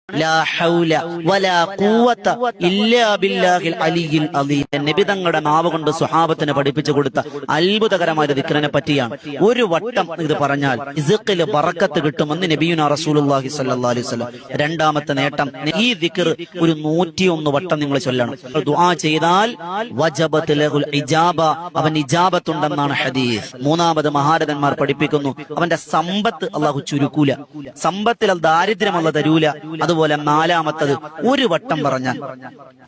ലാ ഹൗല വലാ ഖുവത ഇല്ലാ ബില്ലാഹിൽ അലിയിൽ അലീം. നബി തങ്ങളുടെ നാവ് കൊണ്ട് സ്വഹാബത്തിന് പഠിപ്പിച്ചു കൊടുത്ത അത്ഭുതകരമായ ദിക്റിനെ പറ്റിയാണ്. ഒരു വട്ടം ഇത് പറഞ്ഞാൽ റിസ്ഖിൽ ബറക്കത്ത് കിട്ടുമെന്ന് നബിയുനാ റസൂലുള്ളാഹി സ്വല്ലല്ലാഹു അലൈഹി വസല്ലം. രണ്ടാമത്തെ നേട്ടം, ഈ ദിക്ർ ഒരു 101 വട്ടം നിങ്ങൾ ചൊല്ലണം. ദുആ ചെയ്താൽ വജബത് ലഹുൽ ഇജാബ, അവൻ ഇജാബത്തുണ്ടെന്നാണ് ഹദീസ്. മൂന്നാമത് മഹാരഥന്മാർ പഠിപ്പിക്കുന്നു, അവന്റെ സമ്പത്ത് അല്ലാഹു ചുരുക്കൂല, സമ്പത്തിൽ ദാരിദ്ര്യം അല്ലാഹു തരൂല. അതുപോലെ നാലാമത്തത്, ഒരു വട്ടം പറഞ്ഞാൽ,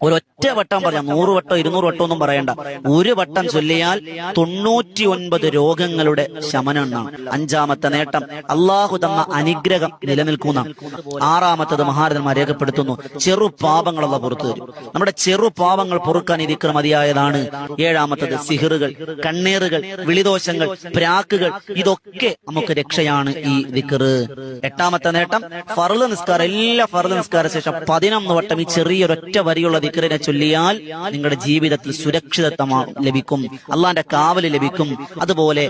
ഒരൊറ്റ വട്ടം പറഞ്ഞാൽ 100 വട്ടോ 200 വട്ടോ ഒന്നും പറയണ്ട, ഒരു വട്ടം ചൊല്ലിയാൽ 99 രോഗങ്ങളുടെ ശമനം എന്നാണ്. അഞ്ചാമത്തെ നേട്ടം, അള്ളാഹു തന്ന അനുഗ്രഹം നിലനിൽക്കുന്ന. ആറാമത്തത് മഹാരഥന്മാർ രേഖപ്പെടുത്തുന്നു, ചെറു പാപങ്ങളുള്ള പുറത്തു തരും. നമ്മുടെ ചെറു പാപങ്ങൾ പൊറുക്കാൻ ഈ ദിക്ർ മതിയായതാണ്. ഏഴാമത്തത്, സിഹറുകൾ, കണ്ണീറുകൾ, വിളിദോഷങ്ങൾ, പ്രാക്കുകൾ, ഇതൊക്കെ നമുക്ക് രക്ഷയാണ് ഈ ദിക്ർ. എട്ടാമത്തെ നേട്ടം, ഫർള് നിസ്കാരം, എല്ലാ ഫർള് നിസ്കാര ശേഷം 11 വട്ടം ഈ ചെറിയൊരൊറ്റ വരിയുള്ള ദിക്റിനെ ചൊല്ലിയാൽ നിങ്ങളുടെ ജീവിതത്തിൽ സുരക്ഷിതത്വം ലഭിക്കും, അള്ളാന്റെ കാവല് ലഭിക്കും. അതുപോലെ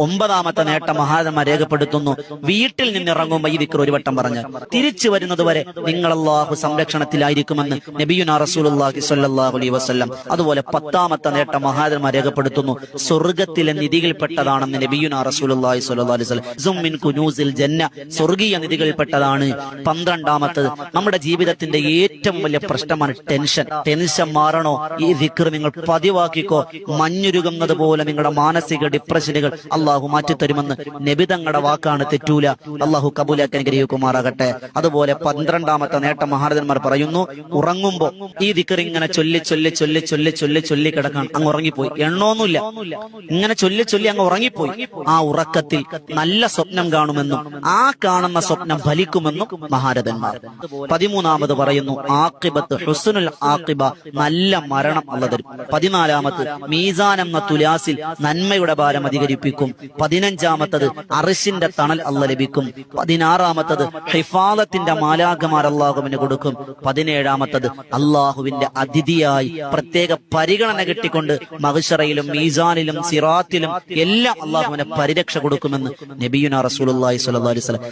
9ാമത്തെ നേട്ടം മഹാരഥന്മാർ രേഖപ്പെടുത്തുന്നു, വീട്ടിൽ നിന്നിറങ്ങുമ്പോൾ ഈ ദിക്ർ ഒരു വട്ടം പറഞ്ഞാൽ തിരിച്ചു വരുന്നത് വരെ നിങ്ങൾ അള്ളാഹു സംരക്ഷണത്തിലായിരിക്കുമെന്ന് നബിയുനാ റസൂലുള്ളാഹി സ്വല്ലല്ലാഹു അലൈഹി വസല്ലം. അതുപോലെ 10ാമത്തെ നേട്ടം മഹാരഥന്മാർ രേഖപ്പെടുത്തുന്നു, സ്വർഗ്ഗത്തിലെ നിധികളിൽപ്പെട്ടതാണെന്ന് നബിയുനാ റസൂലുള്ളാഹി സ്വല്ലല്ലാഹു അലൈഹി വസല്ലം. സുമ്മിൻ കുനൂസിൽ ജന്ന, സ്വർഗീയ നിധികളിൽപ്പെട്ടതാണ്. 12ാമത്തത്, നമ്മുടെ ജീവിതത്തിന്റെ ഏറ്റവും വലിയ പ്രശ്നമാണ് ടെൻഷൻ മാറണോ? ഈ ദിക്ർ നിങ്ങൾ പതിവാക്കിക്കോ. മഞ്ഞുരുകുന്നത് പോലെ നിങ്ങളുടെ മാനസിക ഡിപ്രഷനുകൾ അള്ളാഹു മാറ്റിത്തരുമെന്ന് നബി തങ്ങളുടെ വാക്കാണ്, തെറ്റൂല. അള്ളാഹു കബൂലാക്കി അനുഗ്രഹിക്കുമാറാകട്ടെ. അതുപോലെ 12ാമത്തെ നേട്ടം മഹാരഥന്മാർ പറയുന്നു, ഉറങ്ങുമ്പോ ഈ ദിക്ർ ഇങ്ങനെ ചൊല്ലി ചൊല്ലി ചൊല്ലി ചൊല്ലി ചൊല്ലി ചൊല്ലി കിടക്കാൻ അങ്ങ് ഉറങ്ങിപ്പോയി, എണ്ണൊന്നുമില്ല, ഇങ്ങനെ ചൊല്ലി ചൊല്ലി അങ്ങ് ഉറങ്ങിപ്പോയി. ആ ഉറക്കത്തിൽ നല്ല സ്വപ്നം കാണുമെന്നും ആ കാണുന്ന സ്വപ്നം ഫലിക്കുമെന്നും മഹാരഥന്മാർ. 13ാമത് പറയുന്നു, ആഖിബത്ത് ഹുസ്നുൽ ആഖിബ, നല്ല മരണം അല്ലാഹു തരും. 14ാമത്, മീസാൻ എന്ന തുലാസിൽ നന്മയുടെ ഭാരം അധികരിപ്പിക്കും. 15ാമത്തത്, അർശിന്റെ തണൽ അല്ലാഹു ലഭിക്കും. 16ാമത്തത്, ഹിഫാദത്തിന്റെ മാലാഖമാർ അല്ലാഹുവിന് കൊടുക്കും. 17ാമത്തത്, അള്ളാഹുവിന്റെ അതിഥിയായി പ്രത്യേക പരിഗണന കിട്ടിക്കൊണ്ട് മഹ്ശറയിലും മീസാനിലും സിറാത്തിലും എല്ലാം അള്ളാഹുവിന്റെ പരിരക്ഷ കൊടുക്കുമെന്ന് നബിയുനാ റസൂലുള്ളാഹി സ്വല്ലല്ലാഹു അലൈഹി വസല്ലം.